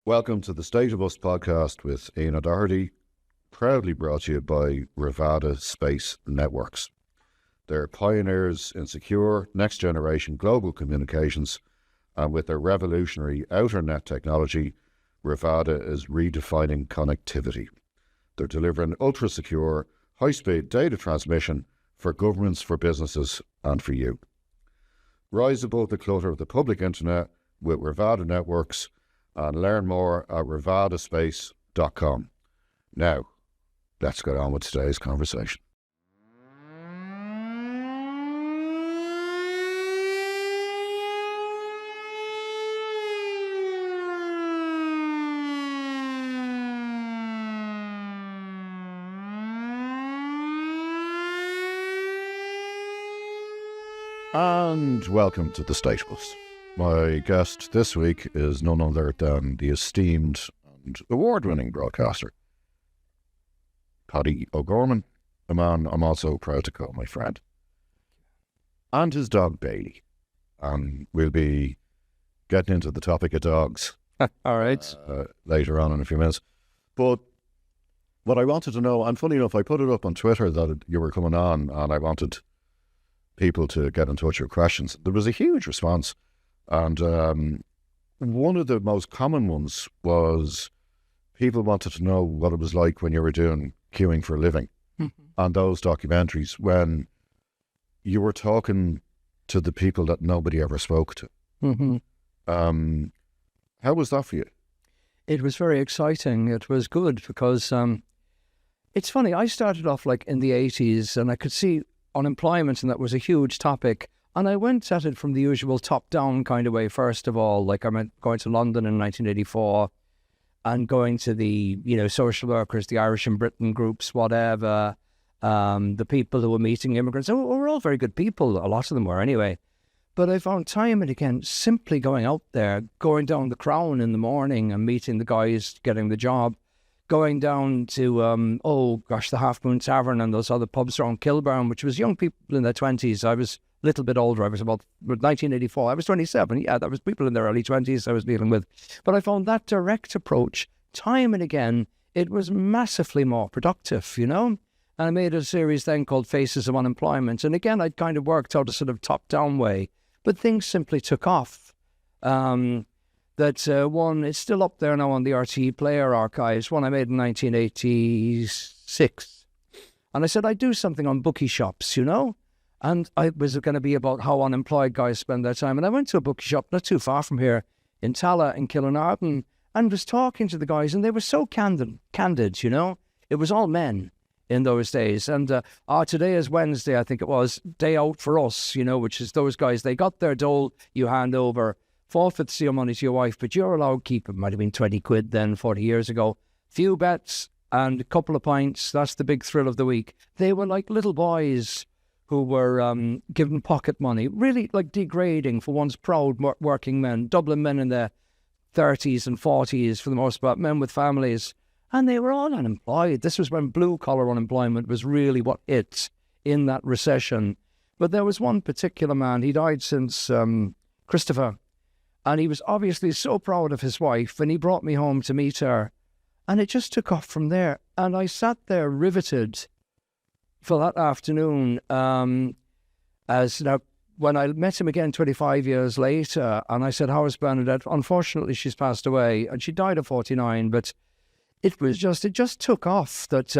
Welcome to the State of Us podcast with Ian O'Doherty, proudly brought to you by Revada Space Networks. They're pioneers in secure, next-generation global communications, and with their revolutionary outer net technology, Revada is redefining connectivity. They're delivering ultra-secure, high-speed data transmission for governments, for businesses, and for you. Rise above the clutter of the public internet with Revada Networks, and learn more at revadaspace.com. Now, let's get on with today's conversation. And welcome to the State of Us. My guest this week is none other than the esteemed and award-winning broadcaster, Paddy O'Gorman, a man I'm also proud to call my friend, and his dog Bailey. And we'll be getting into the topic of dogs all right, later on in a few minutes. But what I wanted to know, and funny enough, I put it up on Twitter that you were coming on, and I wanted people to get in touch with questions. There was a huge response. And one of the most common ones was people wanted to know what it was like when you were doing queuing for a living on those documentaries, when you were talking to the people that nobody ever spoke to. How was that for you? it was very exciting. It was good because it's funny. I started off like in the 80s, and I could see unemployment, and that was a huge topic. And I went at it from the usual top-down kind of way, first of all. Like I went going to London in 1984 and going to the, social workers, the Irish and Britain groups, whatever, the people who were meeting immigrants. They were all very good people. A lot of them were anyway. But I found time and again simply going out there, going down the Crown in the morning and meeting the guys getting the job, going down to, the Half Moon Tavern and those other pubs around Kilburn, which was young people in their 20s. I was a little bit older. I was about 1984. I was 27. Yeah, that was people in their early 20s I was dealing with. But I found that direct approach, time and again, it was massively more productive, And I made a series then called Faces of Unemployment. And again, I'd kind of worked out a sort of top-down way. But things simply took off. One, it's still up there now on the RTE Player archives, one I made in 1986. And I said, I'd do something on bookie shops, And I was going to be about how unemployed guys spend their time. And I went to a bookie shop not too far from here in Tala in Killarnarton and was talking to the guys, and they were so candid, It was all men in those days. And today is Wednesday, I think it was, day out for us, which is those guys, they got their dole, you hand over, forfeits your money to your wife, but you're allowed to keep it. Might have been 20 quid then, 40 years ago. Few bets and a couple of pints, that's the big thrill of the week. They were like little boys who were given pocket money, really like degrading for one's proud working men, Dublin men in their 30s and 40s for the most part, men with families, and they were all unemployed. This was when blue-collar unemployment was really what hit in that recession. But there was one particular man, he died since Christopher, and he was obviously so proud of his wife, and he brought me home to meet her, and it just took off from there. And I sat there riveted for that afternoon, as now, when I met him again 25 years later, and I said, how is Bernadette? Unfortunately, she's passed away, and she died at 49, but it just took off that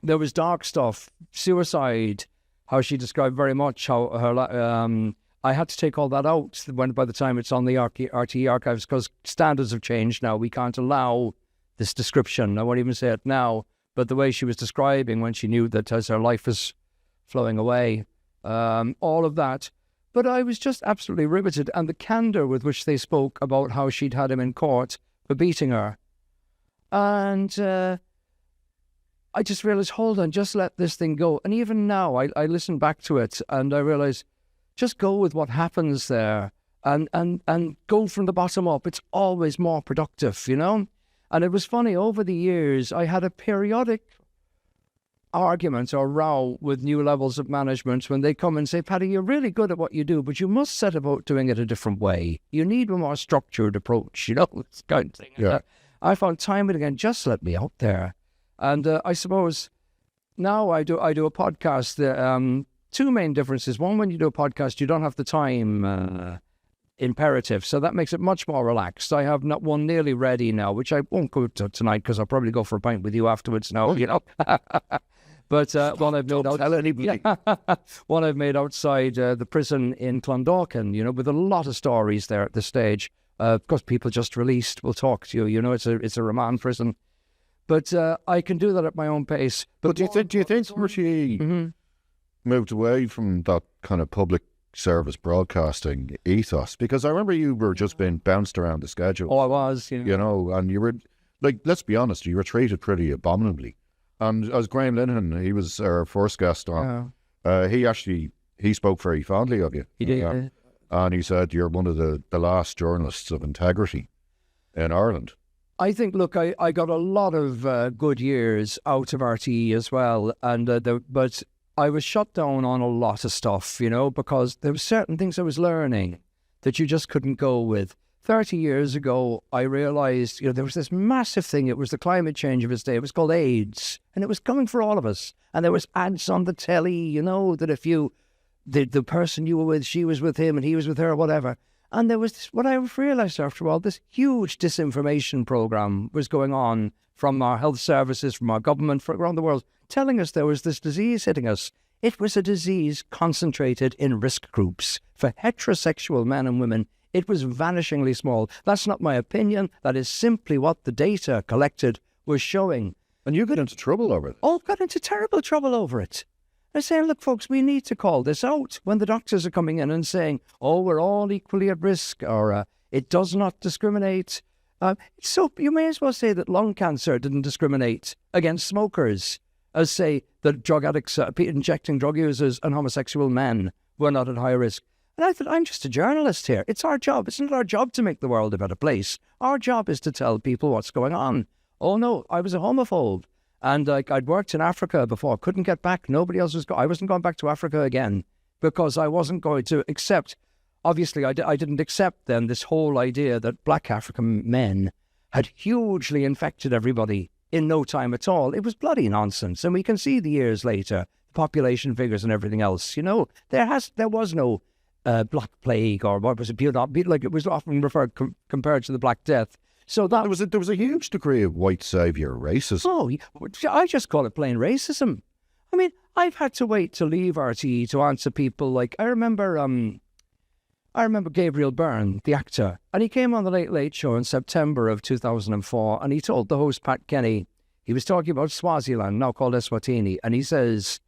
there was dark stuff, suicide, how she described very much how her, I had to take all that out by the time it's on the RTE archives, because standards have changed now. We can't allow this description. I won't even say it now. But the way she was describing when she knew that as her life was flowing away, all of that. But I was just absolutely riveted. And the candour with which they spoke about how she'd had him in court for beating her. And I just realised, hold on, just let this thing go. And even now, I listen back to it and I realise, just go with what happens there and go from the bottom up. It's always more productive, And it was funny, over the years, I had a periodic argument or row with new levels of management when they come and say, Paddy, you're really good at what you do, but you must set about doing it a different way. You need a more structured approach, this kind of thing. Yeah. I found time and again, just let me out there. And I suppose now I do a podcast. Two main differences. One, when you do a podcast, you don't have the time imperative, so that makes it much more relaxed. I have not one nearly ready now, which I won't go to tonight because I'll probably go for a pint with you afterwards now, But one I've made one I've made outside the prison in Clondalkin, with a lot of stories there at this stage. Of course, people just released will talk to you. It's a remand prison, but I can do that at my own pace. But do you think RTE moved away from that kind of public service broadcasting ethos? Because I remember you were just being bounced around the schedule. Oh, I was, and you were let's be honest, you were treated pretty abominably. And as Graham Linehan, he was our first guest on. He spoke very fondly of you. He did. And he said you're one of the last journalists of integrity in Ireland. I think, look, I got a lot of good years out of RTE as well, but I was shut down on a lot of stuff, because there were certain things I was learning that you just couldn't go with. 30 years ago, I realised, there was this massive thing. It was the climate change of its day. It was called AIDS, and it was coming for all of us. And there was ads on the telly, that if the person you were with, she was with him and he was with her, whatever. And there was what I realised after all, this huge disinformation programme was going on from our health services, from our government, from around the world, telling us there was this disease hitting us. It was a disease concentrated in risk groups. For heterosexual men and women, it was vanishingly small. That's not my opinion. That is simply what the data collected was showing. And you got into trouble over it. Oh, got into terrible trouble over it. They're saying, look, folks, we need to call this out when the doctors are coming in and saying, we're all equally at risk, or it does not discriminate. So you may as well say that lung cancer didn't discriminate against smokers as, say, that drug addicts, injecting drug users and homosexual men were not at high risk. And I thought, I'm just a journalist here. It's our job. It's not our job to make the world a better place. Our job is to tell people what's going on. Oh, no, I was a homophobe. And I'd worked in Africa before, couldn't get back. Nobody else was I wasn't going back to Africa again because I wasn't going to accept. Obviously, I didn't accept then this whole idea that black African men had hugely infected everybody in no time at all. It was bloody nonsense. And we can see the years later, population figures and everything else. There was no Black Plague, or what was it, like it was often referred compared to the Black Death. So that there was a huge degree of white saviour racism. Oh, I just call it plain racism. I mean, I've had to wait to leave RTE to answer people like, I remember Gabriel Byrne, the actor, and he came on the Late Late Show in September of 2004, and he told the host, Pat Kenny, he was talking about Swaziland, now called Eswatini, and he says,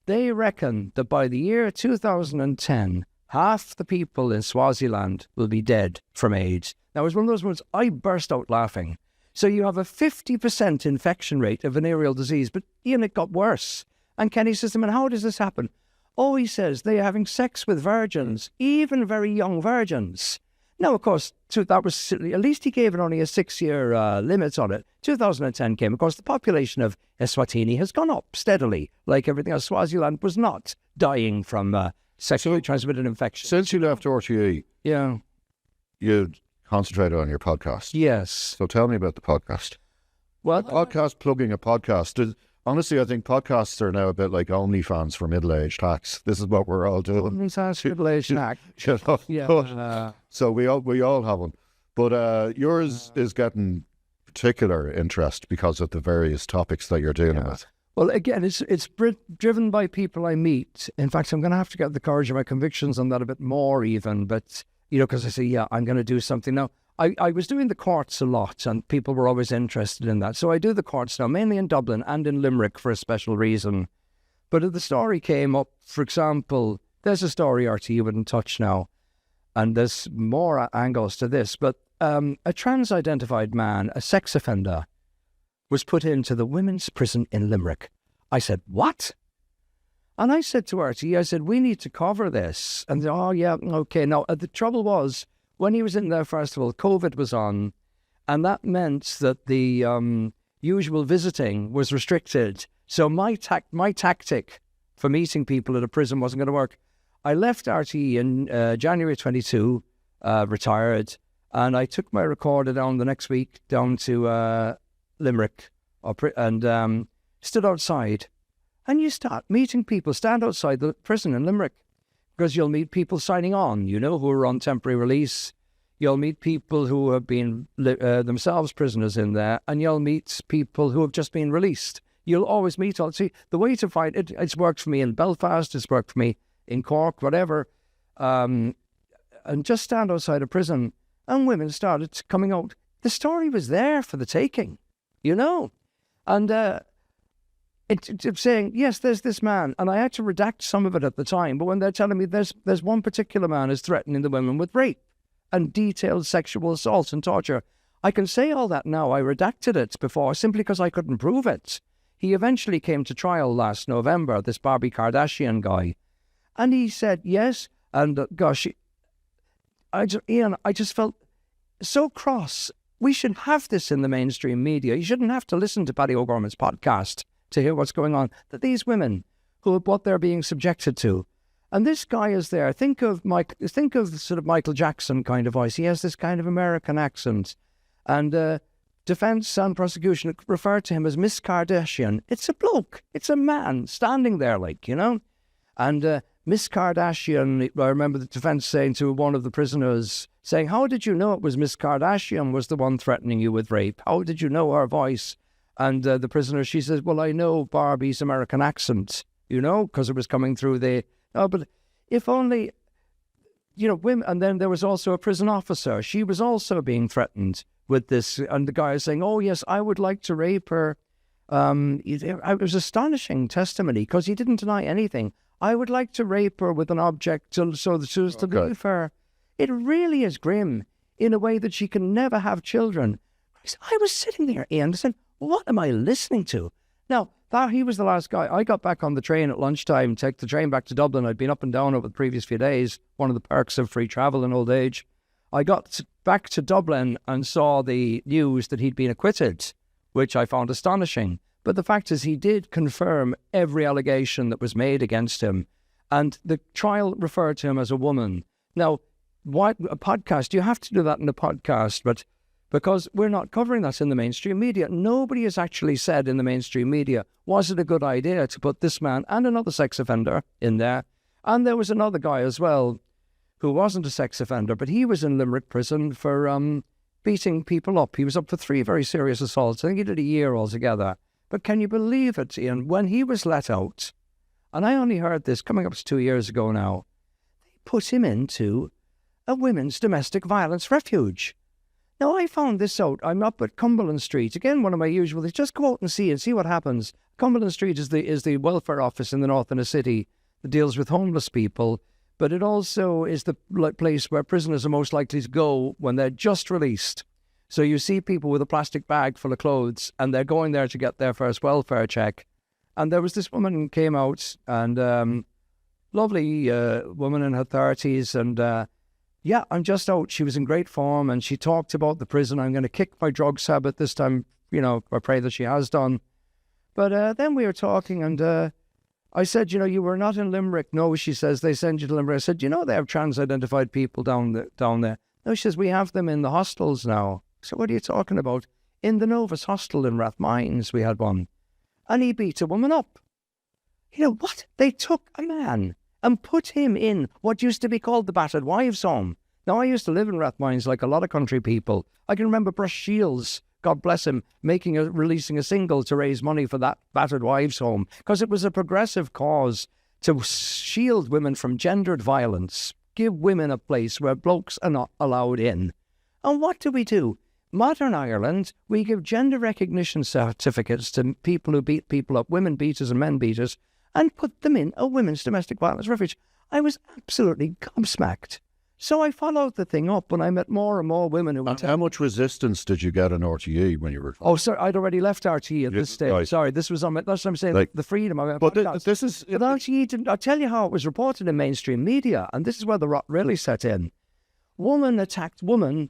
they reckon that by the year 2010, half the people in Swaziland will be dead from AIDS. Now, it was one of those ones I burst out laughing. So you have a 50% infection rate of venereal disease, but Ian, it got worse. And Kenny says to him, and how does this happen? Oh, he says, they're having sex with virgins, even very young virgins. Now, of course, that was, at least he gave it only a 6-year limit on it. 2010 came, of course, the population of Eswatini has gone up steadily, like everything else. Swaziland was not dying from sexually transmitted infection. Since you left RTE, yeah, you concentrated on your podcast. Yes. So tell me about the podcast. Well, plugging a podcast. Honestly, I think podcasts are now a bit like OnlyFans for middle-aged hacks. This is what we're all doing. OnlyFans for middle-aged hack. Yeah. So we all have one. But yours is getting particular interest because of the various topics that you're dealing with. Well, again, it's driven by people I meet. In fact, I'm going to have to get the courage of my convictions on that a bit more even. But, because I say, I'm going to do something. Now, I was doing the courts a lot and people were always interested in that. So I do the courts now, mainly in Dublin and in Limerick for a special reason. But if the story came up, for example, there's a story RTE wouldn't touch now. And there's more angles to this. But a trans-identified man, a sex offender, was put into the women's prison in Limerick. I said, what? And I said to RTE, I said, we need to cover this. And they, oh, yeah, okay. Now, the trouble was, when he was in there, first of all, COVID was on, and that meant that the usual visiting was restricted. So my tactic for meeting people at a prison wasn't going to work. I left RTE in January 22, retired, and I took my recorder down the next week down to Limerick and stood outside. And you start meeting people, stand outside the prison in Limerick, because you'll meet people signing on, who are on temporary release. You'll meet people who have been themselves prisoners in there, and you'll meet people who have just been released. You'll always meet all. See, the way to find it, it's worked for me in Belfast, it's worked for me in Cork, whatever. And just stand outside a prison, and women started coming out. The story was there for the taking, And it's saying, yes, there's this man, and I had to redact some of it at the time, but when they're telling me there's one particular man is threatening the women with rape and detailed sexual assault and torture, I can say all that now. I redacted it before simply because I couldn't prove it. He eventually came to trial last November, this Barbie Kardashian guy, and he said yes, and Ian, I just felt so cross. We should have this in the mainstream media. You shouldn't have to listen to Paddy O'Gorman's podcast to hear what's going on. That these women, what they're being subjected to, and this guy is there. Think of sort of Michael Jackson kind of voice. He has this kind of American accent, and defense and prosecution refer to him as Miss Kardashian. It's a bloke. It's a man standing there, and Miss Kardashian. I remember the defense saying to one of the prisoners, saying, "How did you know it was Miss Kardashian was the one threatening you with rape? How did you know her voice?" And the prisoner, she says, "Well, I know Barbie's American accent, because it was coming through the..." Oh, but if only, women. And then there was also a prison officer. She was also being threatened with this. And the guy is saying, "Oh, yes, I would like to rape her." It was astonishing testimony because he didn't deny anything. "I would like to rape her with an object so that she was to leave her." It really is grim in a way that she can never have children. I was sitting there, Ian, and said, what am I listening to? Now, he was the last guy. I got back on the train at lunchtime, take the train back to Dublin. I'd been up and down over the previous few days, one of the perks of free travel in old age. I got back to Dublin and saw the news that he'd been acquitted, which I found astonishing. But the fact is he did confirm every allegation that was made against him. And the trial referred to him as a woman. Now, why a podcast? You have to do that in a podcast, but because we're not covering that in the mainstream media. Nobody has actually said in the mainstream media, was it a good idea to put this man and another sex offender in there? And there was another guy as well who wasn't a sex offender, but he was in Limerick prison for beating people up. He was up for 3 very serious assaults. I think he did a year altogether. But can you believe it, Ian? When he was let out, and I only heard this coming up to 2 years ago now, they put him into a women's domestic violence refuge. Now, I found this out. I'm up at Cumberland Street. Again, one of my usual things. Just go out and see what happens. Cumberland Street is the welfare office in the north of the city that deals with homeless people, but it also is the place where prisoners are most likely to go when they're just released. So you see people with a plastic bag full of clothes, and they're going there to get their first welfare check. And there was this woman who came out, and lovely woman in her 30s, and yeah, I'm just out. She was in great form, and she talked about the prison. I'm going to kick my drugs habit this time, I pray that she has done. But then we were talking, and I said, you were not in Limerick. No, she says, they send you to Limerick. I said, they have trans-identified people down there. No, she says, we have them in the hostels now. So what are you talking about? In the Novus hostel in Rathmines, we had one. And he beat a woman up. What? They took a man and put him in what used to be called the battered wives' home. Now, I used to live in Rathmines like a lot of country people. I can remember Bruce Shields, God bless him, releasing a single to raise money for that battered wives' home, because it was a progressive cause to shield women from gendered violence, give women a place where blokes are not allowed in. And what do? Modern Ireland, we give gender recognition certificates to people who beat people up, women beaters and men beaters, and put them in a women's domestic violence refuge. I was absolutely gobsmacked. So I followed the thing up, and I met more and more women who went... How much resistance did you get in RTE when you were... Oh, sorry, I'd already left RTE at this stage. Right. Sorry, this was on my... That's what I'm saying, the freedom of my podcast. This is... But RTE didn't... I'll tell you how it was reported in mainstream media, and this is where the rot really set in. Woman attacked woman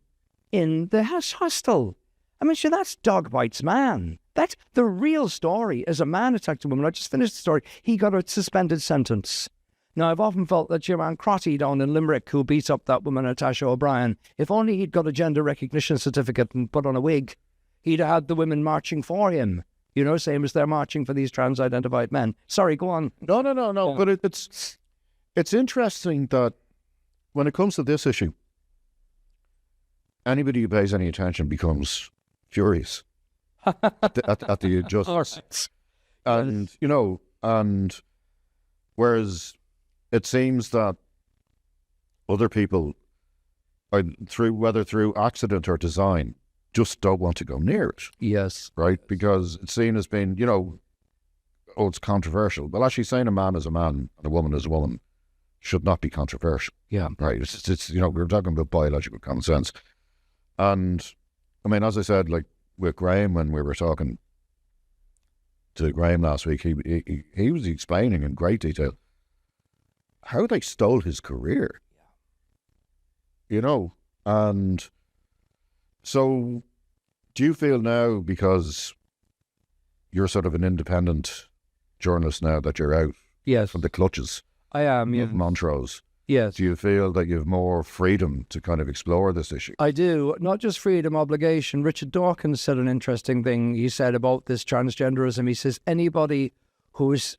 in the hostel. I mean, sure, that's dog bites man. That's the real story. As a man attacked a woman, I just finished the story, he got a suspended sentence. Now, I've often felt that your man Crotty down in Limerick, who beat up that woman, Natasha O'Brien, if only he'd got a gender recognition certificate and put on a wig, he'd have had the women marching for him. You know, same as they're marching for these trans-identified men. Sorry, go on. No. Yeah. But it's interesting that when it comes to this issue, anybody who pays any attention becomes furious at the injustice. And, you know, and whereas it seems that other people, whether through accident or design, just don't want to go near it. Yes. Right? Because it's seen as being, you know, it's controversial. Well, actually saying a man is a man and a woman is a woman should not be controversial. Yeah. Right? It's you know, we're talking about biological common sense. And, I mean, as I said, like with Graham, when we were talking to Graham last week, he was explaining in great detail how they stole his career. You know, and so do you feel now, because you're sort of an independent journalist now, that you're out from the clutches I am, of Montrose? Yes. Do you feel that you have more freedom to kind of explore this issue? I do. Not just freedom, obligation. Richard Dawkins said an interesting thing. He said about this transgenderism. He says anybody who's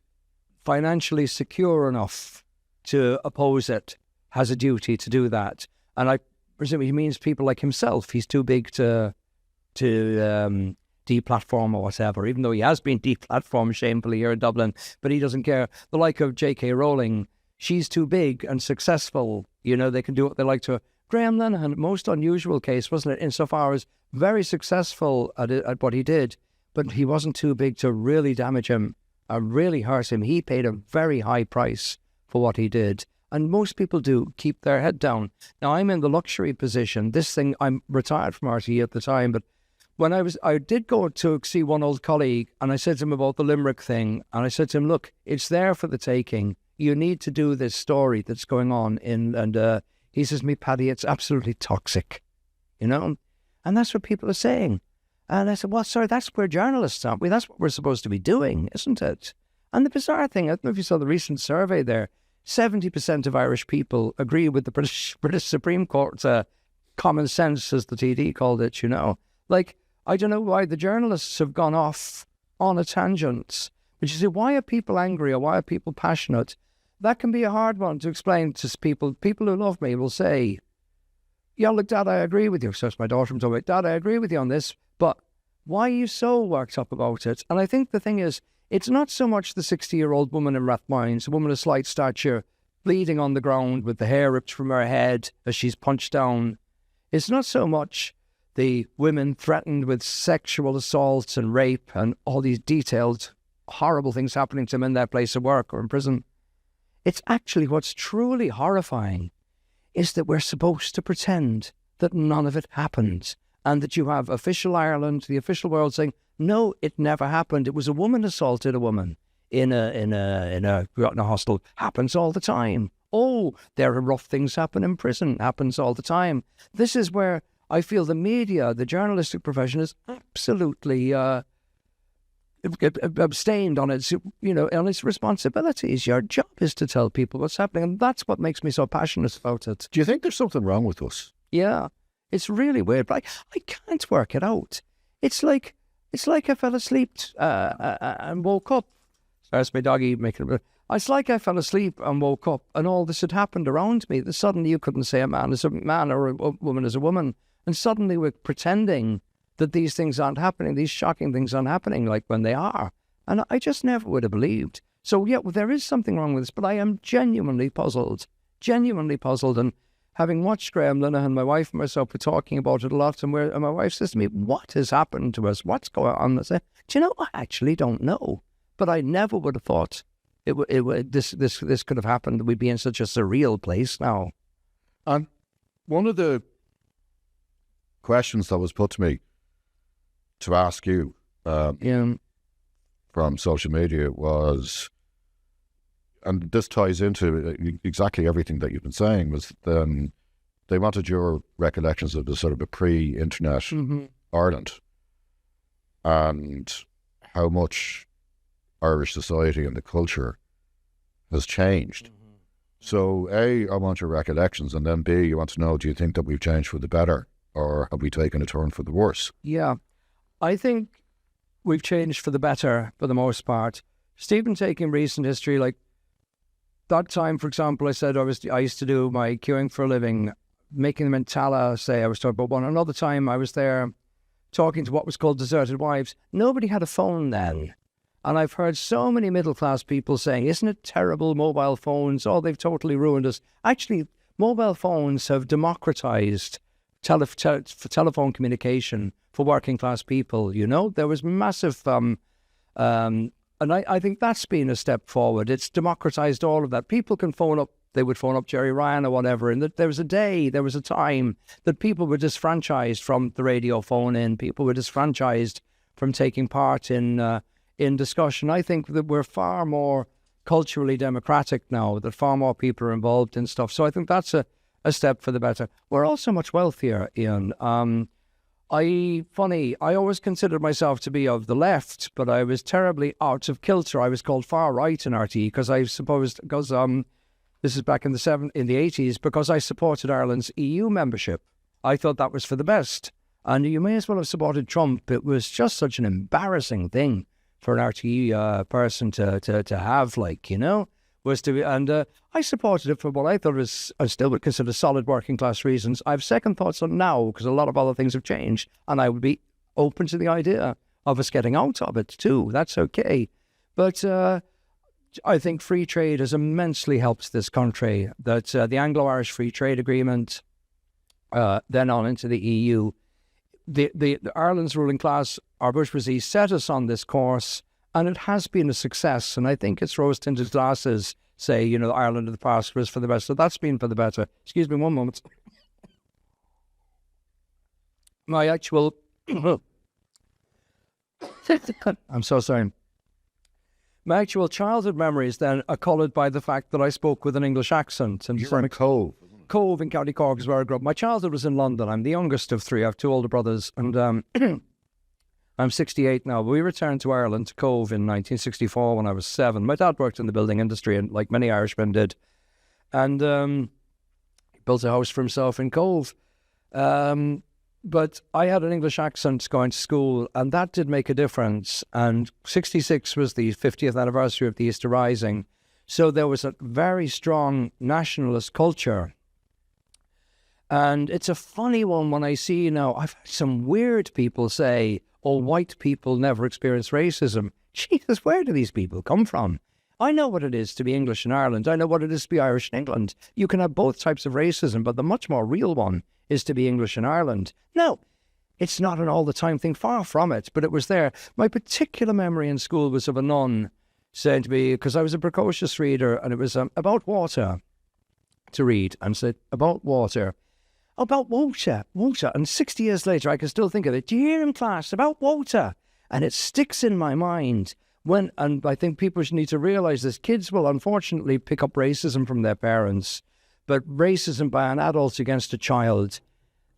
financially secure enough to oppose it has a duty to do that. And I presume he means people like himself. He's too big to deplatform or whatever, even though he has been deplatformed shamefully here in Dublin, but he doesn't care. The like of J.K. Rowling, she's too big and successful. You know, they can do what they like to her. Graham Linehan, most unusual case, wasn't it? Insofar as very successful at what he did, but he wasn't too big to really damage him and really hurt him. He paid a very high price for what he did. And most people do keep their head down. Now, I'm in the luxury position. This thing, I'm retired from RTE at the time, but when I did go to see one old colleague, and I said to him about the Limerick thing, and I said to him, look, it's there for the taking. You need to do this story that's going on and he says to me, Paddy, it's absolutely toxic, you know? And that's what people are saying. And I said, well, sorry, that's where journalists aren't we? That's what we're supposed to be doing, isn't it? And the bizarre thing, I don't know if you saw the recent survey there, 70% of Irish people agree with the British Supreme Court's common sense, as the TD called it, you know. Like, I don't know why the journalists have gone off on a tangent. But you say, why are people angry or why are people passionate? That can be a hard one to explain to people. People who love me will say, yeah, look, Dad, I agree with you. So it's my daughter from talking about, Dad, I agree with you on this, but why are you so worked up about it? And I think the thing is, it's not so much the 60-year-old woman in Rathmines, a woman of slight stature, bleeding on the ground with the hair ripped from her head as she's punched down. It's not so much the women threatened with sexual assaults and rape and all these detailed, horrible things happening to them in their place of work or in prison. It's actually what's truly horrifying is that we're supposed to pretend that none of it happened and that you have official Ireland, the official world saying, no, it never happened. It was a woman assaulted a woman in a hostel. Happens all the time. Oh, there are rough things happen in prison. Happens all the time. This is where I feel the media, the journalistic profession is absolutely abstained on its, on its responsibilities. Your job is to tell people what's happening, and that's what makes me so passionate about it. Do you think there's something wrong with us? Yeah, it's really weird, but I can't work it out. It's like I fell asleep and woke up. There's my doggy making a... It's like I fell asleep and woke up and all this had happened around me. That suddenly you couldn't say a man is a man or a woman is a woman. And suddenly we're pretending that these things aren't happening, these shocking things aren't happening like when they are. And I just never would have believed. So yeah, well, there is something wrong with this, but I am genuinely puzzled. And having watched Graham Linehan, my wife and myself were talking about it a lot, and my wife says to me, what has happened to us? What's going on? I say, do you know, I actually don't know. But I never would have thought this could have happened. We'd be in such a surreal place now. And one of the questions that was put to me to ask you from social media was, and this ties into exactly everything that you've been saying, was they wanted your recollections of the sort of a pre-internet Ireland. and how much Irish society and the culture has changed. So A, I want your recollections, and then B, you want to know, do you think that we've changed for the better, or have we taken a turn for the worse? Yeah, I think we've changed for the better for the most part. Stephen, taking recent history, like that time, for example, I said I used to do my queuing for a living, making them in Tala, say I was talking about one. Another time I was there talking to what was called deserted wives. Nobody had a phone then. And I've heard so many middle-class people saying, isn't it terrible, mobile phones? Oh, they've totally ruined us. Actually, mobile phones have democratized telephone communication for working-class people, you know? There was massive... and I think that's been a step forward. It's democratized all of that. People can phone up, they would phone up Jerry Ryan or whatever, and there was a time that people were disfranchised from the radio phone-in. People were disfranchised from taking part in discussion. I think that we're far more culturally democratic now, that far more people are involved in stuff. So I think that's a step for the better. We're also much wealthier, Ian. I always considered myself to be of the left, but I was terribly out of kilter. I was called far right in RTE because this is back in the 80s, because I supported Ireland's EU membership. I thought that was for the best. And you may as well have supported Trump. It was just such an embarrassing thing for an RTE person to have, like, you know, I supported it for what I thought I still would consider solid working class reasons. I have second thoughts on now because a lot of other things have changed, and I would be open to the idea of us getting out of it too. That's okay. But I think free trade has immensely helped this country. That the Anglo-Irish Free Trade Agreement, then on into the EU, the Ireland's ruling class, our bourgeoisie, set us on this course, and it has been a success. And I think it's rose-tinted glasses say, you know, Ireland of the past was for the best. So that's been for the better. Excuse me one moment. My actual... I'm so sorry. My actual childhood memories then are coloured by the fact that I spoke with an English accent. And you were in Cove. Cove in County Cork is where I grew up. My childhood was in London. I'm the youngest of three. I have two older brothers. And I'm 68 now. We returned to Ireland, to Cove, in 1964 when I was 7. My dad worked in the building industry, and like many Irishmen did. And he built a house for himself in Cove. But I had an English accent going to school, and that did make a difference. And 66 was the 50th anniversary of the Easter Rising. So there was a very strong nationalist culture. And it's a funny one when I see now, I've had some weird people say, oh, white people never experience racism. Jesus, where do these people come from? I know what it is to be English in Ireland. I know what it is to be Irish in England. You can have both types of racism, but the much more real one is to be English in Ireland. No, it's not an all-the-time thing, far from it, but it was there. My particular memory in school was of a nun saying to me, because I was a precocious reader, and it was about water to read, and said, about water. About water. And 60 years later, I can still think of it. Do you hear in class about water? And it sticks in my mind. And I think people should need to realise this. Kids will unfortunately pick up racism from their parents, but racism by an adult against a child,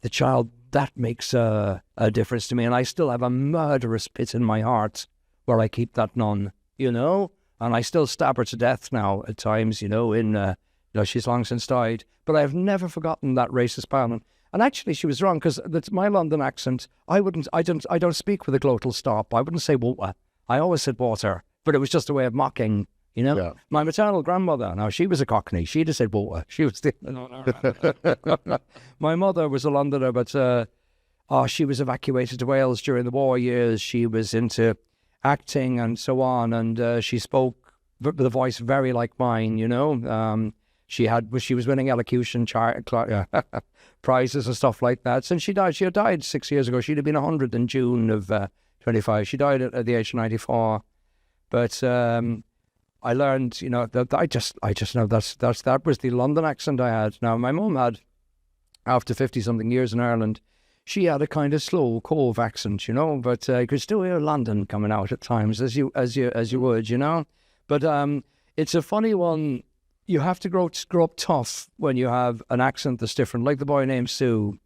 that makes a difference to me. And I still have a murderous pit in my heart where I keep that nun, you know? And I still stab her to death now at times, you know, she's long since died. But I have never forgotten that racist parliament. And actually, she was wrong, because my London accent, I don't speak with a glottal stop. I wouldn't say water. I always said water, but it was just a way of mocking, you know. Yeah. My maternal grandmother, now she was a Cockney. She'd have said water. She was My mother was a Londoner, but she was evacuated to Wales during the war years. She was into acting and so on, and she spoke with a voice very like mine, you know. She was winning elocution prizes and stuff like that. Since she died 6 years ago. She'd have been 100 in June of 25. She died at the age of 94. But I learned, you know, that I just know that was the London accent I had. Now my mum had, after 50-something years in Ireland, she had a kind of slow Cove accent, you know. But you could still hear London coming out at times, as you would, you know. But it's a funny one. You have to grow up tough when you have an accent that's different, like the boy named Sue.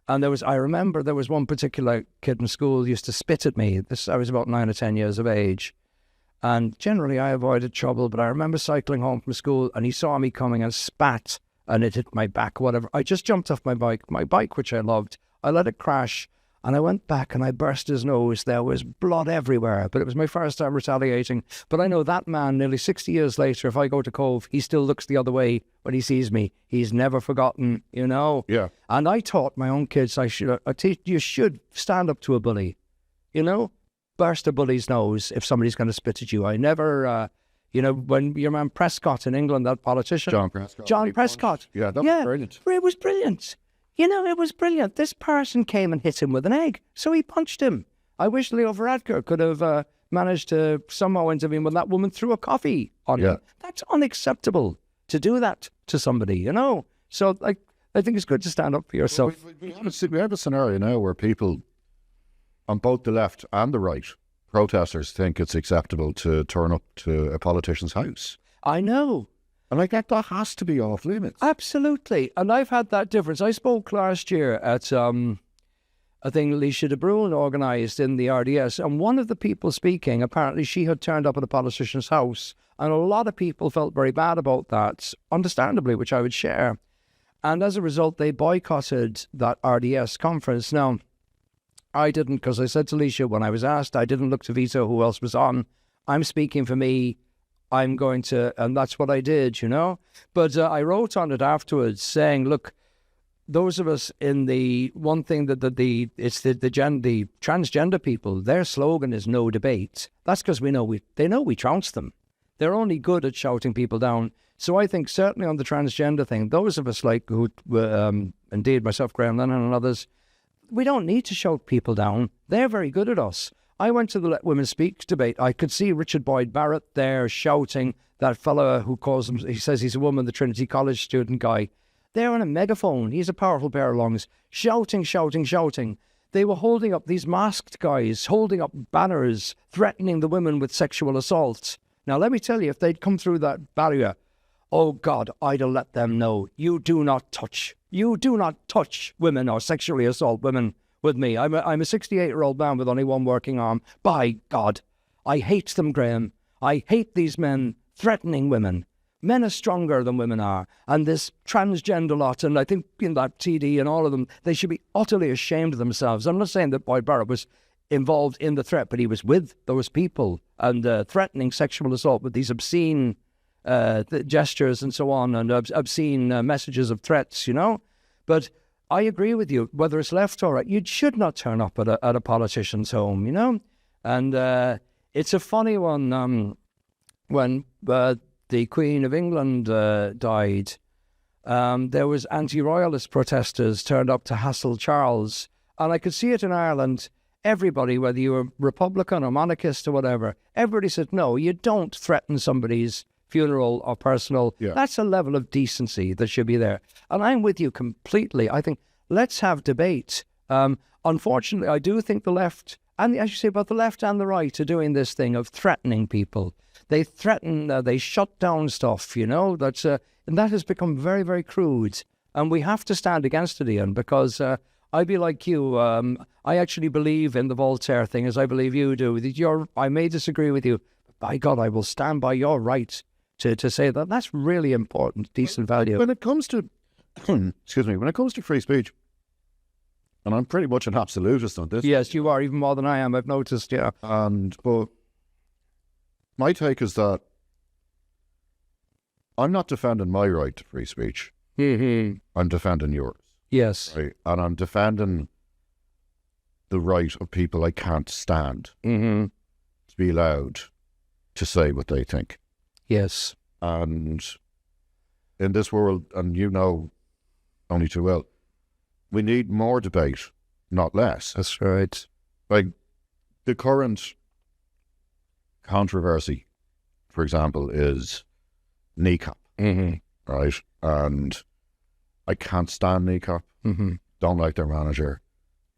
And I remember there was one particular kid in school who used to spit at me. I was about 9 or 10 years of age. And generally I avoided trouble, but I remember cycling home from school and he saw me coming and spat and it hit my back, whatever. I just jumped off my bike, which I loved. I let it crash and I went back and I burst his nose. There was blood everywhere, but it was my first time retaliating. But I know that man, nearly 60 years later, if I go to Cove, he still looks the other way when he sees me. He's never forgotten, you know? Yeah. And I taught my own kids, you should stand up to a bully, you know? Burst a bully's nose if somebody's going to spit at you. I never, when your man Prescott in England, that politician. John Prescott. Yeah, that was brilliant. It was brilliant. It was brilliant. This person came and hit him with an egg, so he punched him. I wish Leo Varadkar could have managed to somehow intervene when that woman threw a coffee on him. That's unacceptable to do that to somebody, you know? So, I think it's good to stand up for yourself. We have a scenario now where people on both the left and the right, protesters, think it's acceptable to turn up to a politician's house. I know. And that has to be off limits. Absolutely. And I've had that difference. I spoke last year at a thing Alicia de Bruin organised in the RDS, and one of the people speaking, apparently she had turned up at a politician's house, and a lot of people felt very bad about that, understandably, which I would share. And as a result, they boycotted that RDS conference. Now, I didn't, because I said to Alicia when I was asked, I didn't look to veto who else was on. I'm speaking for me. I'm going to, and that's what I did, you know. But I wrote on it afterwards saying, look, those of us in the one thing that the transgender people, their slogan is no debate. That's because they know we trounce them. They're only good at shouting people down. So I think certainly on the transgender thing, those of us who indeed myself, Graham Lennon and others, we don't need to shout people down. They're very good at us. I went to the Let Women Speak debate. I could see Richard Boyd Barrett there shouting, that fellow who he says he's a woman, the Trinity College student guy. They're on a megaphone. He's a powerful pair of lungs. Shouting, shouting, shouting. They were holding up, these masked guys, holding up banners, threatening the women with sexual assault. Now, let me tell you, if they'd come through that barrier, oh God, I'd have let them know, you do not touch women or sexually assault women with me. I'm a 68-year-old man with only one working arm. By God, I hate them, Graham. I hate these men threatening women. Men are stronger than women are. And this transgender lot, and I think in that TD and all of them, they should be utterly ashamed of themselves. I'm not saying that Boyd Barrett was involved in the threat, but he was with those people and threatening sexual assault with these obscene gestures and so on, and obscene messages of threats, you know. But I agree with you, whether it's left or right, you should not turn up at a politician's home, you know. And it's a funny one, when the Queen of England died, there was anti-royalist protesters turned up to hassle Charles. And I could see it in Ireland. Everybody, whether you were Republican or monarchist or whatever, everybody said, no, you don't threaten somebody's funeral or personal. Yeah. That's a level of decency that should be there. And I'm with you completely. I think let's have debate. Unfortunately, I do think the left, and as you say, both the left and the right are doing this thing of threatening people. They threaten, they shut down stuff, you know, and that has become very, very crude. And we have to stand against it, Ian, because I'd be like you. I actually believe in the Voltaire thing, as I believe you do. I may disagree with you, but by God, I will stand by your right to say that. That's really important, decent value. When it comes to, excuse me, when it comes to free speech, and I'm pretty much an absolutist on this. Yes, you are, even more than I am, I've noticed, yeah. But my take is that I'm not defending my right to free speech. Mm-hmm. I'm defending yours. Yes. Right? And I'm defending the right of people I can't stand to be allowed to say what they think. Yes. And in this world, and you know only too well, we need more debate, not less. That's right. Like the current controversy, for example, is kneecap, right? And I can't stand kneecap. Don't like their manager.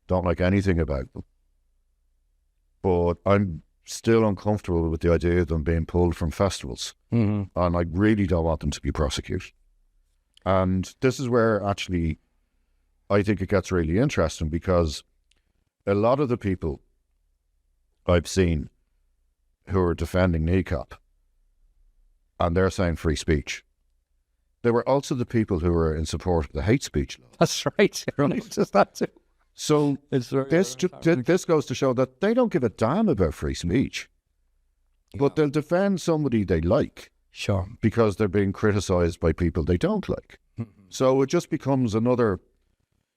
Don't like anything about them. But I'm still uncomfortable with the idea of them being pulled from festivals. And I really don't want them to be prosecuted. And this is where actually I think it gets really interesting because a lot of the people I've seen who are defending kneecap, and they're saying free speech, they were also the people who were in support of the hate speech law. That's right. Just that too. So this goes to show that they don't give a damn about free speech, but they'll defend somebody they like. Sure. Because they're being criticised by people they don't like. So it just becomes another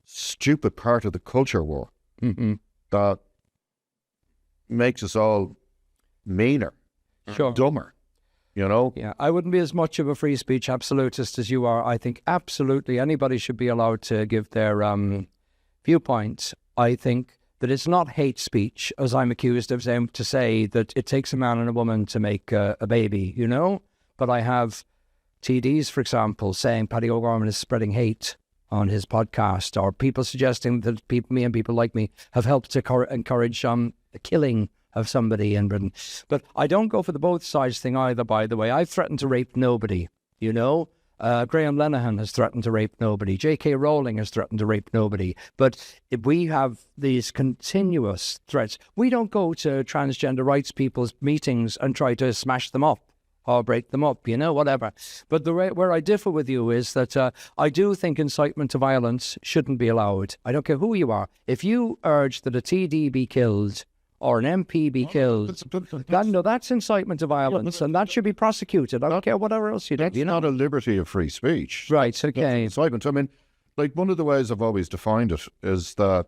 stupid part of the culture war that makes us all meaner, dumber, you know? Yeah, I wouldn't be as much of a free speech absolutist as you are. I think absolutely anybody should be allowed to give their viewpoint. I think that it's not hate speech, as I'm accused of saying, to say that it takes a man and a woman to make a baby, you know? But I have TDs, for example, saying Paddy O'Gorman is spreading hate on his podcast, or people suggesting that me and people like me have helped to encourage the killing of somebody in Britain. But I don't go for the both sides thing either, by the way. I've threatened to rape nobody, you know? Graham Lenihan has threatened to rape nobody. J.K. Rowling has threatened to rape nobody. But if we have these continuous threats, we don't go to transgender rights people's meetings and try to smash them up or break them up, you know, whatever. But where I differ with you is that I do think incitement to violence shouldn't be allowed. I don't care who you are. If you urge that a TD be killed or an MP be killed, that's incitement to violence, and that should be prosecuted. I don't care whatever else you do. That's not a liberty of free speech. Right, okay. That's incitement. I mean, like, one of the ways I've always defined it is that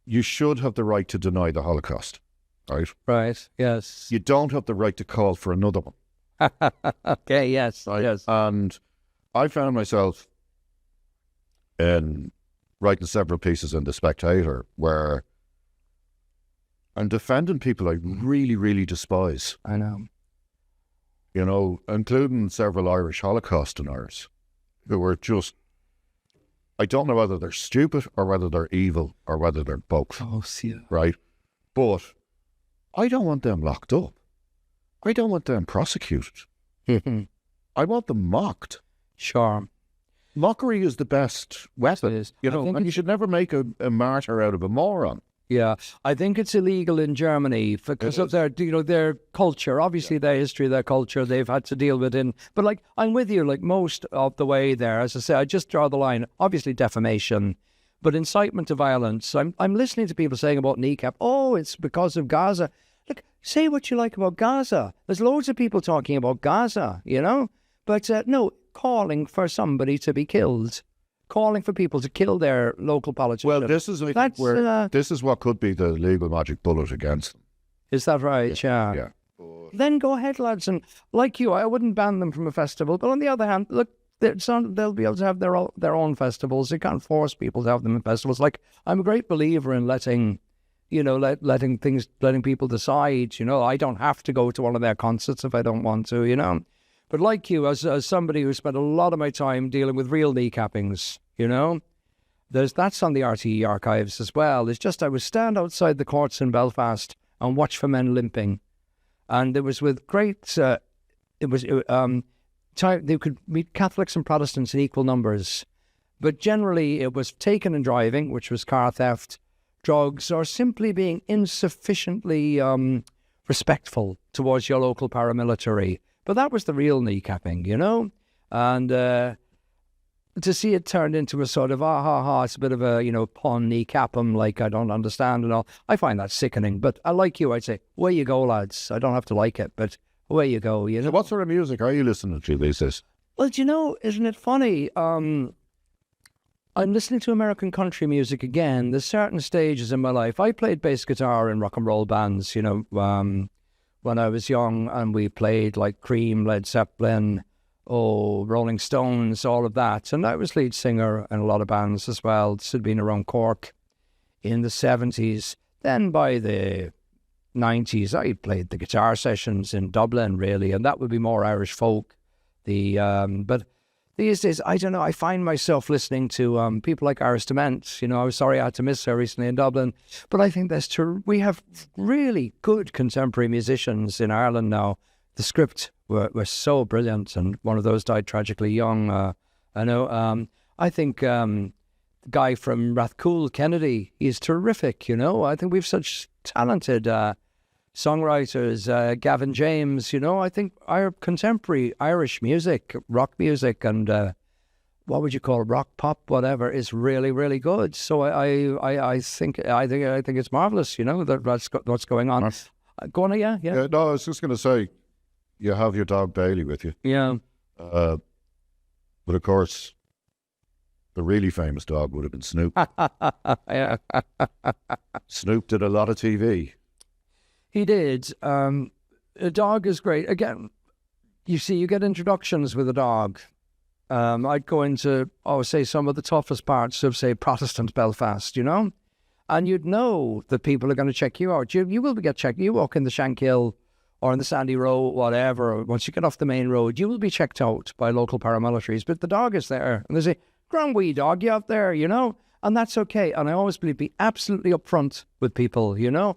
you should have the right to deny the Holocaust. Right? Right, yes. You don't have the right to call for another one. Okay, yes, right? Yes. And I found myself in writing several pieces in The Spectator where I'm defending people I really, really despise. I know. You know, including several Irish Holocaust deniers who are just, I don't know whether they're stupid or whether they're evil or whether they're both. Oh, see. Right? But I don't want them locked up. I don't want them prosecuted. I want them mocked. Sure. Mockery is the best weapon, you know, and you should never make a martyr out of a moron. Yeah, I think it's illegal in Germany because of their, you know, their culture. Obviously, their history, their culture, they've had to deal with it. But like, I'm with you, like most of the way there. As I say, I just draw the line. Obviously, defamation, but incitement to violence. I'm listening to people saying about kneecap. Oh, it's because of Gaza. Look, say what you like about Gaza. There's loads of people talking about Gaza, you know. But no, calling for somebody to be killed. Calling for people to kill their local politicians. Well, this is this is what could be the legal magic bullet against them. Is that right? Yeah. Then go ahead, lads, and like you, I wouldn't ban them from a festival. But on the other hand, look, they'll be able to have their own festivals. You can't force people to have them in festivals. Like, I'm a great believer in letting, you know, letting people decide. You know, I don't have to go to one of their concerts if I don't want to. You know. But like you, as somebody who spent a lot of my time dealing with real kneecappings, you know, that's on the RTE archives as well. It's just I would stand outside the courts in Belfast and watch for men limping. And it was with great, they could meet Catholics and Protestants in equal numbers. But generally it was taken and driving, which was car theft, drugs, or simply being insufficiently respectful towards your local paramilitary. But that was the real kneecapping, you know? And to see it turned into a sort of, it's a bit of a, you know, pawn kneecap 'em like I don't understand and all. I find that sickening. But I like you, I'd say, away you go, lads. I don't have to like it, but away you go, you know? So what sort of music are you listening to these days? Well, do you know, isn't it funny? I'm listening to American country music again. There's certain stages in my life. I played bass guitar in rock and roll bands, you know, when I was young, and we played like Cream, Led Zeppelin, Rolling Stones, all of that. And I was lead singer in a lot of bands as well. This had been around Cork in the 70s. Then by the 90s, I played the guitar sessions in Dublin, really, and that would be more Irish folk. But these days, I don't know, I find myself listening to people like Iris Dement. You know, I was sorry I had to miss her recently in Dublin, but I think we have really good contemporary musicians in Ireland now. The Gript were so brilliant, and one of those died tragically young. I know. I think the guy from Rathcoole, Kennedy, is terrific, you know. I think we've such talented songwriters, Gavin James, you know. I think our contemporary Irish music, rock music and what would you call it, rock, pop, whatever, is really, really good. So I think it's marvellous, you know, that's what's going on. Go on, yeah. No, I was just going to say, you have your dog Bailey with you. Yeah. But of course, the really famous dog would have been Snoop. Yeah. Snoop did a lot of TV. He did. A dog is great. Again, you see, you get introductions with a dog. I'd go into, say, some of the toughest parts of, say, Protestant Belfast, you know? And you'd know that people are going to check you out. You will get checked. You walk in the Shankill or in the Sandy Row, whatever, once you get off the main road, you will be checked out by local paramilitaries. But the dog is there. And they say, grand wee dog, you out there, you know? And that's okay. And I always believe be absolutely upfront with people, you know?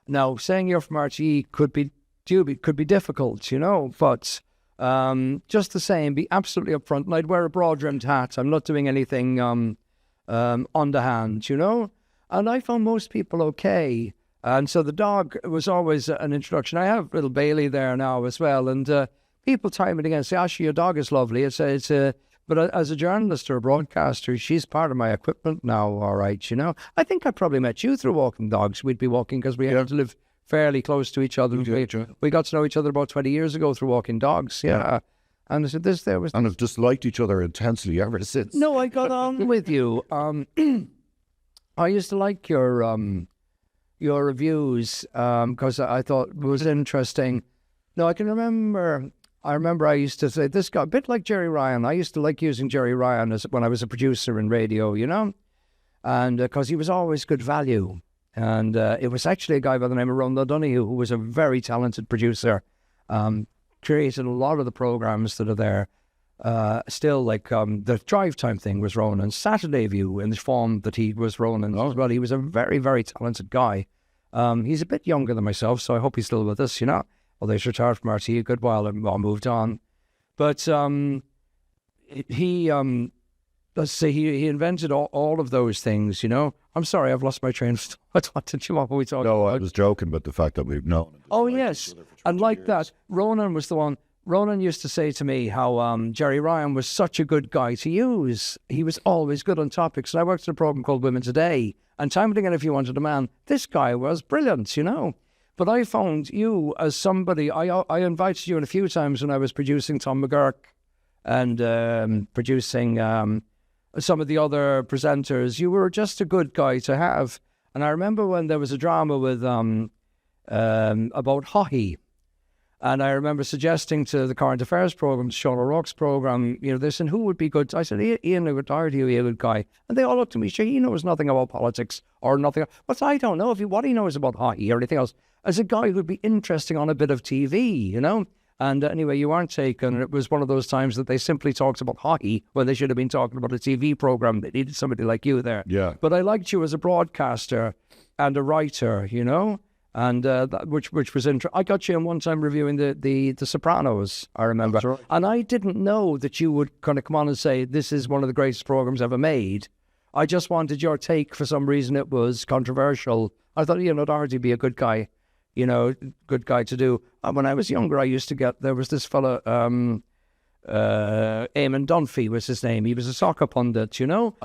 Now, saying you're from RTE could be difficult, you know? But just the same, be absolutely upfront. And I'd wear a broad-brimmed hat. I'm not doing anything underhand, you know? And I found most people okay. And so the dog was always an introduction. I have little Bailey there now as well. And people time and again say, actually, your dog is lovely. But as a journalist or a broadcaster, she's part of my equipment now, all right, you know. I think I probably met you through walking dogs. We'd be walking because we had to live fairly close to each other. We got to know each other about 20 years ago through walking dogs, yeah. And I said, And have just liked each other intensely ever since. No, I got on with you. I used to like your reviews because I thought it was interesting. No, I remember I used to say, this guy, a bit like Jerry Ryan. I used to like using Jerry Ryan when I was a producer in radio, you know, and because he was always good value. And it was actually a guy by the name of Ronan O'Donoghue, who was a very talented producer, created a lot of the programs that are there. Still, like the Drive Time thing was Ronan. Saturday View, in the form that he was Ronan as well. He was a very, very talented guy. He's a bit younger than myself, so I hope he's still with us, you know. Although he's retired from RTE a good while and moved on. But he let's say he invented all of those things, you know. I'm sorry, I've lost my train of thought. What were we talking about? No, I was joking about the fact that we've known. Oh, yes. And like that, Ronan was the one. Ronan used to say to me how Jerry Ryan was such a good guy to use. He was always good on topics. And I worked in a program called Women Today. And time and again, if you wanted a man, this guy was brilliant, you know. But I found you as somebody, I invited you in a few times when I was producing Tom McGurk and producing some of the other presenters. You were just a good guy to have. And I remember when there was a drama with about hockey. And I remember suggesting to the current affairs program, to Sean O'Rourke's program, you know, this, and who would be good? I said, Ian, I would hire you, a good guy. And they all looked at me, sure, he knows nothing about politics or nothing. But I don't know what he knows about hockey or anything else. As a guy who'd be interesting on a bit of TV, you know? And anyway, you weren't taken. It was one of those times that they simply talked about hockey when they should have been talking about a TV program. They needed somebody like you there. Yeah. But I liked you as a broadcaster and a writer, you know? And which was interesting. I got you in one time reviewing the Sopranos, I remember. That's right. And I didn't know that you would kind of come on and say, this is one of the greatest programs ever made. I just wanted your take. For some reason, it was controversial. I thought, you know, Doherty would be a good guy, you know, good guy to do. When I was younger, I used to there was this fella, Eamon Dunphy was his name. He was a soccer pundit, you know.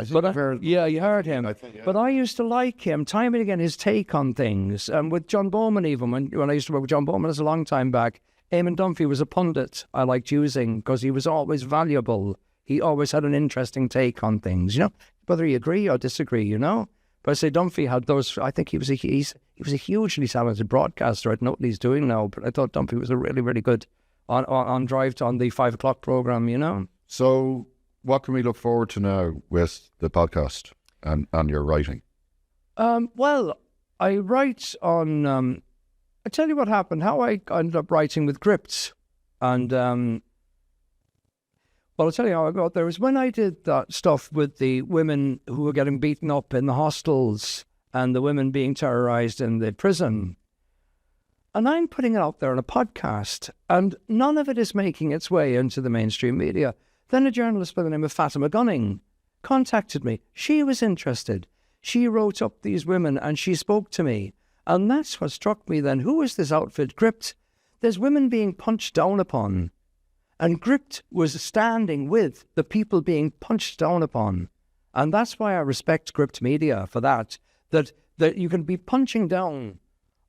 Yeah, you heard him. Yeah. But I used to like him, time and again, his take on things. With John Bowman, even when I used to work with John Bowman, that's a long time back. Eamon Dunphy was a pundit I liked using because he was always valuable. He always had an interesting take on things, you know, whether you agree or disagree, you know. But I say Dunphy had those. I think he was a hugely talented broadcaster. I don't know what he's doing now, but I thought Dunphy was a really, really good on Drive on the 5 o'clock program, you know. So what can we look forward to now with the podcast and your writing? Well, I write on, I tell you what happened, how I ended up writing with Gript. And, well, I'll tell you how I got there. Was when I did that stuff with the women who were getting beaten up in the hostels and the women being terrorized in the prison. And I'm putting it out there on a podcast, and none of it is making its way into the mainstream media. Then a journalist by the name of Fatima Gunning contacted me. She was interested. She wrote up these women and she spoke to me. And that's what struck me then. Who is this outfit, Gript? There's women being punched down upon. And Gript was standing with the people being punched down upon. And that's why I respect Gript Media for that. That you can be punching down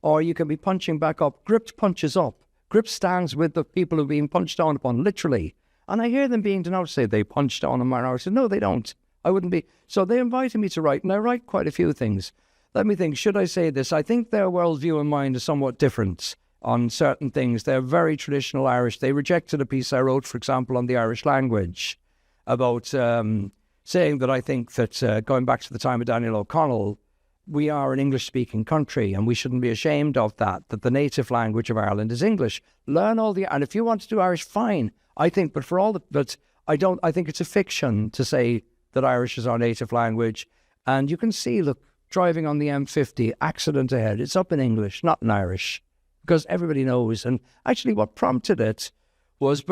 or you can be punching back up. Gript punches up. Gript stands with the people who are being punched down upon, literally. And I hear them being denounced, say they punch down on minorities. No, they don't. I wouldn't be. So they invited me to write, and I write quite a few things. Let me think, should I say this? I think their worldview and mine is somewhat different on certain things. They're very traditional Irish. They rejected a piece I wrote, for example, on the Irish language about saying that I think that going back to the time of Daniel O'Connell, we are an English-speaking country and we shouldn't be ashamed of that the native language of Ireland is English. Learn all the... And if you want to do Irish, fine. I think, but for all the... But I think it's a fiction to say that Irish is our native language. And you can see, look, driving on the M50, accident ahead, it's up in English, not in Irish, because everybody knows. And actually what prompted it was,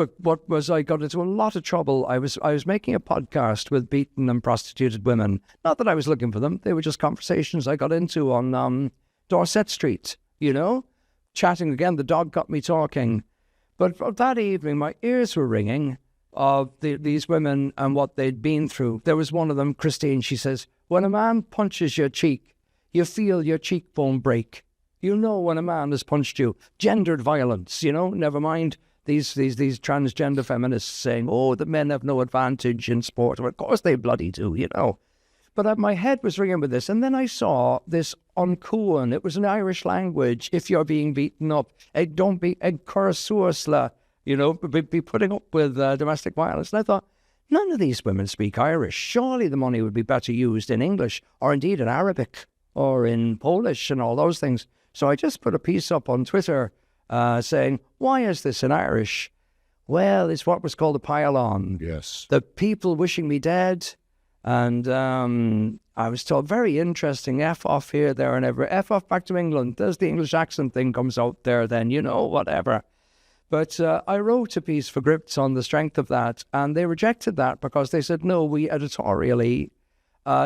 I got into a lot of trouble. I was making a podcast with beaten and prostituted women. Not that I was looking for them. They were just conversations I got into on Dorset Street, chatting again. The dog got me talking. But that evening, my ears were ringing of these women and what they'd been through. There was one of them, Christine, she says, when a man punches your cheek, you feel your cheekbone break. You know when a man has punched you. Gendered violence, never mind these transgender feminists saying, oh, the men have no advantage in sport. Well, of course they bloody do, But my head was ringing with this. And then I saw this on Cuan. It was an Irish language. If you're being beaten up, don't be cursuasla, be putting up with domestic violence. And I thought, none of these women speak Irish. Surely the money would be better used in English or indeed in Arabic or in Polish and all those things. So I just put a piece up on Twitter saying, why is this in Irish? Well, it's what was called a pile-on. Yes. The people wishing me dead. And I was told, very interesting, F off here, there and ever. F off back to England. There's the English accent thing comes out there then, whatever. But I wrote a piece for Gript on the strength of that, and they rejected that because they said, no, we editorially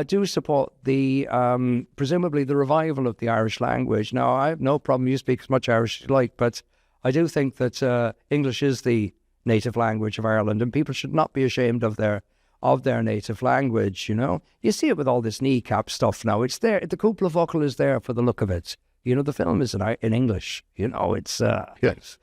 do support presumably the revival of the Irish language. Now, I have no problem, you speak as much Irish as you like, but I do think that English is the native language of Ireland, and people should not be ashamed of their native language, You see it with all this kneecap stuff now. It's there. The Cupola vocal is there for the look of it. The film is in English. It's... Yes.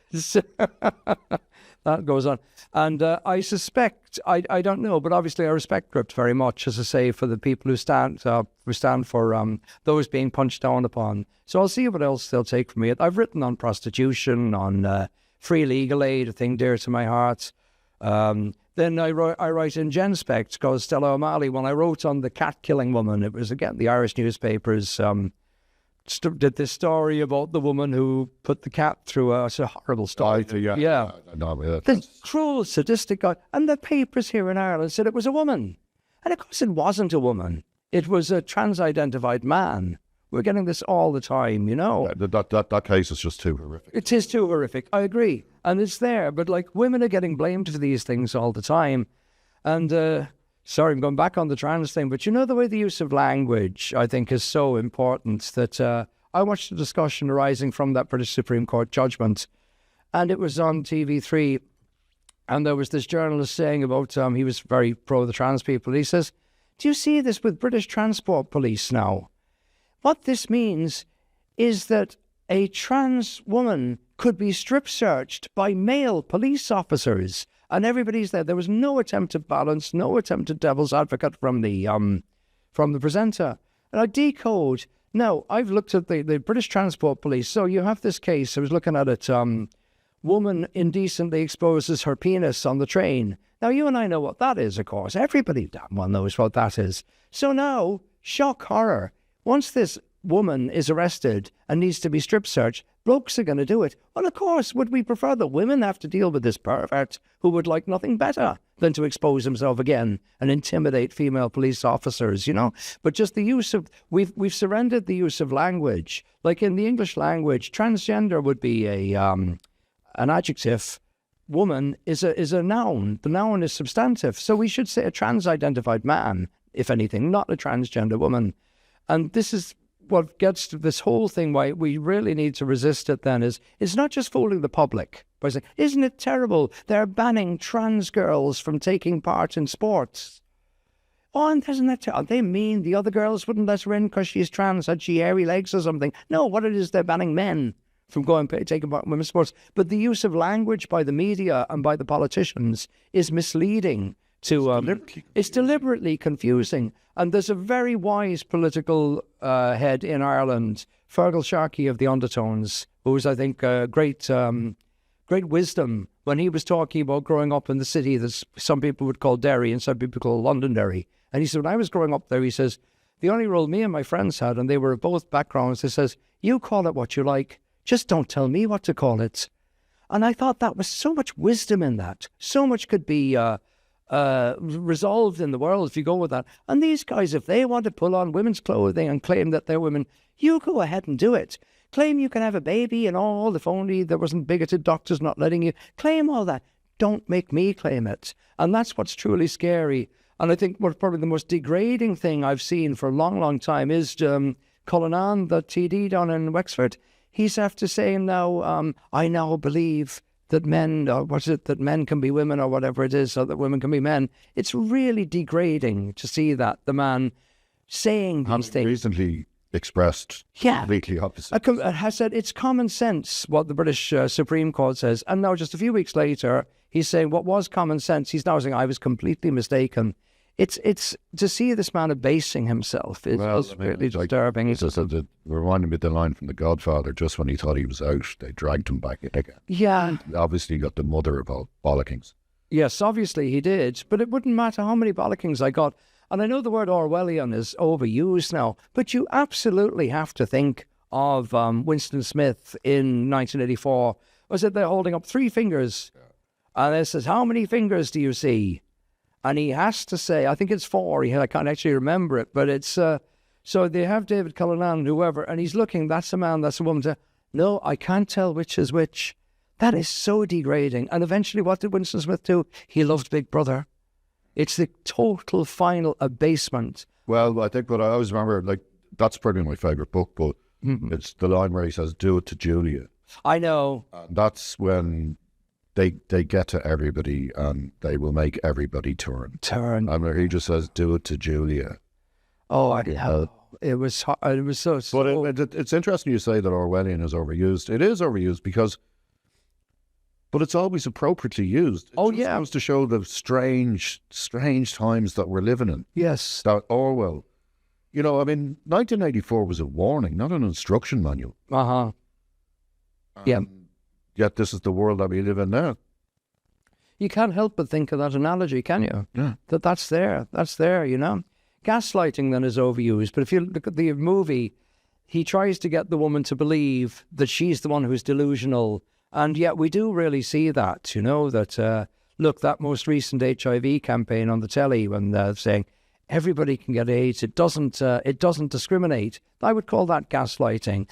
That goes on. And I suspect, I don't know, but obviously I respect Gript very much, as I say, for the people who stand for those being punched down upon. So I'll see what else they'll take from me. I've written on prostitution, on free legal aid, a thing dear to my heart. Then I write in Genspect, because Stella O'Malley, when I wrote on the cat-killing woman, it was, again, the Irish newspapers did this story about the woman who put the cat through it's a horrible story. Yeah. The cruel, sadistic guy. And the papers here in Ireland said it was a woman. And of course it wasn't a woman. It was a trans-identified man. We're getting this all the time, That case is just too horrific. It is too horrific, I agree. And it's there, but women are getting blamed for these things all the time. And, sorry, I'm going back on the trans thing, but the way the use of language, I think, is so important that I watched a discussion arising from that British Supreme Court judgment, and it was on TV3, and there was this journalist saying about, he was very pro the trans people, he says, do you see this with British Transport Police now? What this means is that a trans woman could be strip searched by male police officers, and everybody's there. There was no attempt at balance, no attempt at devil's advocate from the presenter. And I decode. Now, I've looked at the British Transport Police. So you have this case. I was looking at it. Woman indecently exposes her penis on the train. Now, you and I know what that is, of course. Everybody damn well knows what that is. So now, shock horror. Once this woman is arrested and needs to be strip searched, blokes are going to do it. Well, of course, would we prefer that women have to deal with this pervert who would like nothing better than to expose himself again and intimidate female police officers, But just the use of... We've surrendered the use of language. Like in the English language, transgender would be an adjective. Woman is a noun. The noun is substantive. So we should say a trans-identified man. if anything, not a transgender woman. And this is what gets to this whole thing, why we really need to resist it then, is it's not just fooling the public by saying, isn't it terrible? They're banning trans girls from taking part in sports. Oh, and isn't that terrible? They mean the other girls wouldn't let her in because she's trans, had she hairy legs or something? No, what it is, they're banning men from taking part in women's sports. But the use of language by the media and by the politicians is misleading. It's deliberately confusing. And there's a very wise political head in Ireland, Fergal Sharkey of the Undertones, who was, I think, great wisdom when he was talking about growing up in the city that some people would call Derry and some people call Londonderry. And he said, when I was growing up there, he says, the only rule me and my friends had, and they were of both backgrounds, he says, you call it what you like, just don't tell me what to call it. And I thought that was so much wisdom in that. So much could be resolved in the world if you go with that. And these guys, if they want to pull on women's clothing and claim that they're women, you go ahead and do it. Claim you can have a baby and all, if only there wasn't bigoted doctors not letting you. Claim all that. Don't make me claim it. And that's what's truly scary. And I think what probably the most degrading thing I've seen for a long, long time is Cullinan, the TD down in Wexford. He's after saying now, I now believe that men, or that men can be women or whatever it is, or that women can be men. It's really degrading to see that, the man saying these things. Recently expressed completely opposite. Has said it's common sense what the British Supreme Court says. And now just a few weeks later, he's saying what was common sense, he's now saying I was completely mistaken. It's to see this man abasing himself is really disturbing. It reminded me of the line from The Godfather, just when he thought he was out, they dragged him back in again. Yeah. Obviously got the mother of all bollockings. Yes, obviously he did, but it wouldn't matter how many bollockings I got. And I know the word Orwellian is overused now, but you absolutely have to think of Winston Smith in 1984. Was it they're holding up 3 fingers? Yeah. And it says, how many fingers do you see? And he has to say, I think it's 4. I can't actually remember it, but it's, so they have David Cullinan, whoever, and he's looking, that's a man, that's a woman. No, I can't tell which is which. That is so degrading. And eventually, what did Winston Smith do? He loved Big Brother. It's the total final abasement. Well, I think what I always remember, like, that's probably my favourite book, but it's the line where he says, do it to Julia. I know. And that's when they get to everybody and they will make everybody turn. And where he just says, do it to Julia. Oh, I know. It was so... But it's interesting you say that Orwellian is overused. It is overused because... But it's always appropriately used. It just comes to show the strange times that we're living in. Yes. That Orwell... You know, I mean, 1984 was a warning, not an instruction manual. Uh-huh. Yeah. Yet this is the world that we live in now. You can't help but think of that analogy, can you? Yeah. That's there, you know. Gaslighting then is overused, but if you look at the movie, he tries to get the woman to believe that she's the one who's delusional, and yet we do really see that, you know, that, look, that most recent HIV campaign on the telly when they're saying, everybody can get AIDS. It doesn't discriminate. I would call that gaslighting.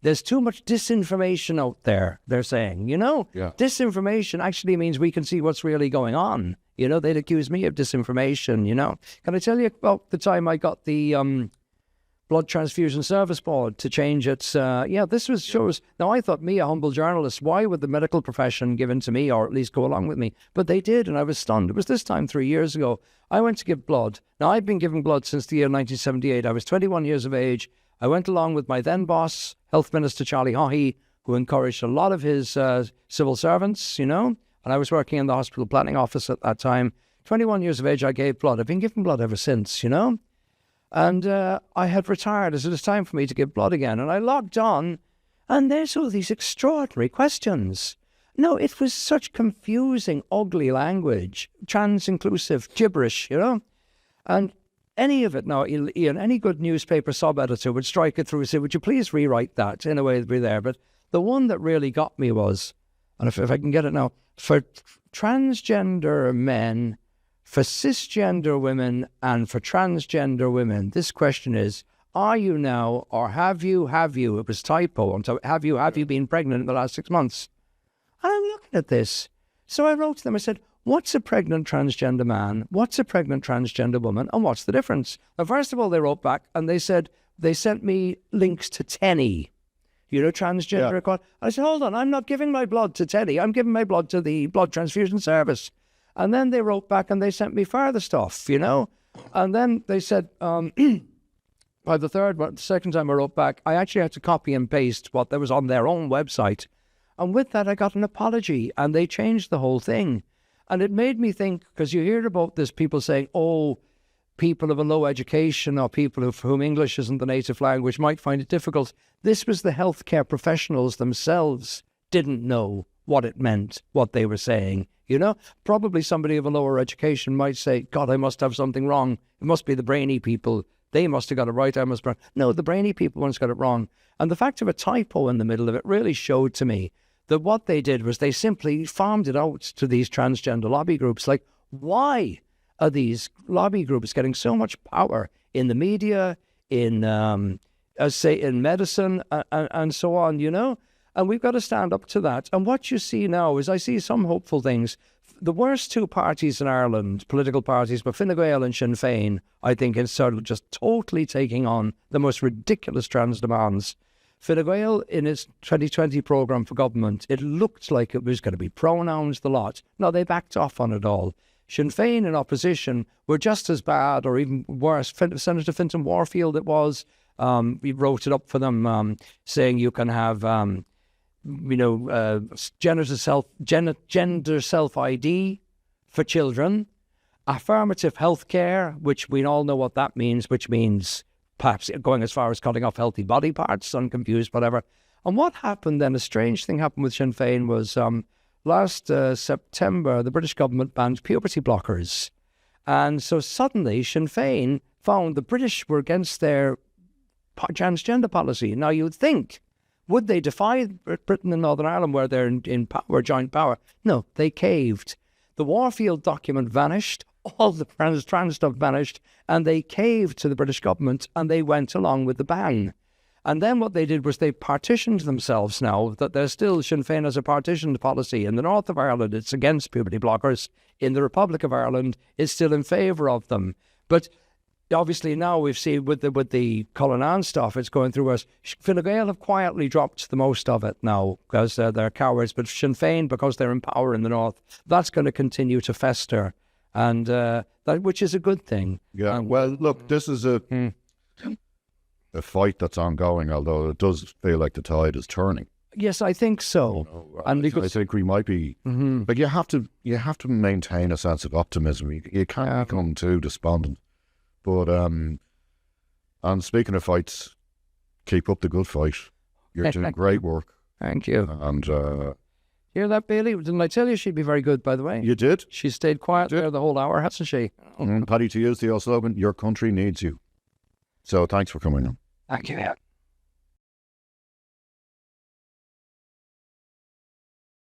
There's too much disinformation out there, they're saying, you know? Yeah. Disinformation actually means we can see what's really going on. You know, they'd accuse me of disinformation, you know? Can I tell you about the time I got the Blood Transfusion Service Board to change its... shows... Now, I thought, me, a humble journalist, why would the medical profession give in to me, or at least go along with me? But they did, and I was stunned. It was this time 3 years ago. I went to give blood. Now, I've been giving blood since the year 1978. I was 21 years of age. I went along with my then boss, Health Minister Charlie Haughey, who encouraged a lot of his civil servants, you know, and I was working in the hospital planning office at that time. 21 years of age, I gave blood. I've been giving blood ever since, you know. And I had retired. It was time for me to give blood again. And I logged on, and there's all these extraordinary questions. No, it was such confusing, ugly language, trans-inclusive gibberish, you know. And any of it now, Ian, any good newspaper sub-editor would strike it through and say, would you please rewrite that in a way to be there? But the one that really got me was, and if I can get it now, for transgender men, for cisgender women, and for transgender women, this question is, are you now, or have you, it was typo, and so have you been pregnant in the last 6 months? And I'm looking at this. So I wrote to them, I said, what's a pregnant transgender man? What's a pregnant transgender woman? And what's the difference? Now, first of all, they wrote back and they said, they sent me links to Tenny, transgender equality. I said, hold on, I'm not giving my blood to Tenny. I'm giving my blood to the blood transfusion service. And then they wrote back and they sent me further stuff, And then they said, by the second time I wrote back, I actually had to copy and paste what there was on their own website. And with that, I got an apology and they changed the whole thing. And it made me think, because you hear about this, people saying, oh, people of a low education or people for whom English isn't the native language might find it difficult. This was the healthcare professionals themselves didn't know what it meant, what they were saying. Probably somebody of a lower education might say, God, I must have something wrong. It must be the brainy people. They must have got it right. I must be wrong. No, the brainy people once got it wrong. And the fact of a typo in the middle of it really showed to me that what they did was they simply farmed it out to these transgender lobby groups. Like, why are these lobby groups getting so much power in the media, in medicine, and so on, And we've got to stand up to that. And what you see now is I see some hopeful things. The worst two parties in Ireland, political parties, were Fine Gael and Sinn Féin, I think, is sort of just totally taking on the most ridiculous trans demands. Fine Gael, in its 2020 programme for government, it looked like it was going to be pronouns, the lot. No, they backed off on it all. Sinn Féin in opposition were just as bad or even worse. Senator Fintan Warfield, it was, we wrote it up for them, saying you can have, gender self-ID for children, affirmative health care, which we all know what that means, which means perhaps going as far as cutting off healthy body parts, unconfused, whatever. And what happened then, a strange thing happened with Sinn Féin was last September, the British government banned puberty blockers. And so suddenly Sinn Féin found the British were against their transgender policy. Now you'd think, would they defy Britain and Northern Ireland where they're in power, joint power? No, they caved. The Warfield document vanished, all the trans stuff vanished, and they caved to the British government and they went along with the ban. And then what they did was they partitioned themselves now, that they're still, Sinn Féin has a partitioned policy. In the north of Ireland, it's against puberty blockers. In the Republic of Ireland, it's still in favour of them. But obviously now we've seen with the Cullinan stuff, it's going through us. Fine Gael have quietly dropped the most of it now because they're cowards. But Sinn Féin, because they're in power in the north, that's going to continue to fester. And which is a good thing. Yeah, well, look, this is a fight that's ongoing, although it does feel like the tide is turning. Yes, I think so. And because I think we might be, but you have to maintain a sense of optimism. You can't become too despondent. But and speaking of fights, keep up the good fight. You're doing great work. Thank you. And hear that, Bailey? Didn't I tell you she'd be very good, by the way? You did? She stayed quiet there the whole hour, hasn't she? Paddy, to use the old slogan, your country needs you. So thanks for coming on. Thank you.